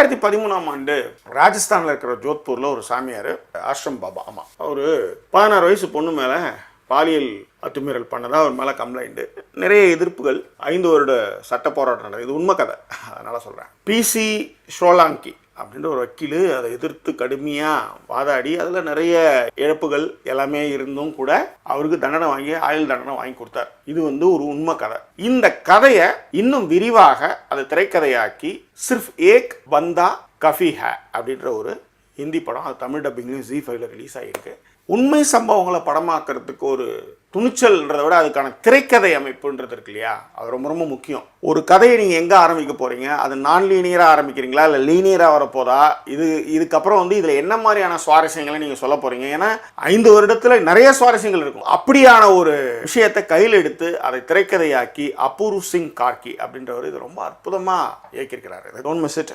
2013ஆம் ஆண்டு ராஜஸ்தானில் இருக்கிற ஜோத்பூரில் ஒரு சாமியார் ஆஷ்ரம் பாபா, ஆமாம், அவர் 16 வயசு பொண்ணு மேலே பாலியல் அத்துமீறல் பண்ணதா அவர் மேலே கம்ப்ளைண்ட்டு. நிறைய எதிர்ப்புகள், 5 வருட சட்ட போராட்டம் நடக்குது. இது உண்மை கதை, அதனால் சொல்கிறேன். பிசி ஷோலாங்கி அப்படின்ற ஒரு வக்கீல் அதை எதிர்த்து கடுமையாக வாதாடி அதில் நிறைய இழப்புகள் எல்லாமே இருந்தும் கூட அவருக்கு தண்டனை வாங்கி ஆயுள் தண்டனை வாங்கி கொடுத்தார். இது ஒரு உண்மை கதை. இந்த கதையை இன்னும் விரிவாக அதை திரைக்கதையாக்கி சிர்ஃப் ஏக் பந்தா கஃபி ஹே அப்படின்ற ஒரு ஹிந்தி படம், அது தமிழ் டப்பிங்லையும் ZEE5ல ரிலீஸ் ஆகியிருக்கு. உண்மை சம்பவங்களை படமாக்குறதுக்கு ஒரு துணிச்சல்ன்றதை விட அதுக்கான திரைக்கதை அமைப்புன்றது இருக்கு இல்லையா, அது ரொம்ப ரொம்ப முக்கியம். ஒரு கதையை நீங்கள் எங்கே ஆரம்பிக்க போகிறீங்க, அது நான் லீனியராக ஆரம்பிக்கிறீங்களா இல்லை லீனியராக வரப்போதா, இதுக்கப்புறம் இதில் என்ன மாதிரியான சுவாரஸ்யங்களை நீங்கள் சொல்ல போகிறீங்க. ஏன்னா 5 வருடத்தில் நிறைய சுவாரஸ்யங்கள் இருக்கும். அப்படியான ஒரு விஷயத்தை கையில் எடுத்து அதை திரைக்கதையாக்கி அபூர்வ் சிங் கார்கி அப்படின்றவர் இது ரொம்ப அற்புதமாக இயக்கியிருக்கிறாரு. Don't miss it.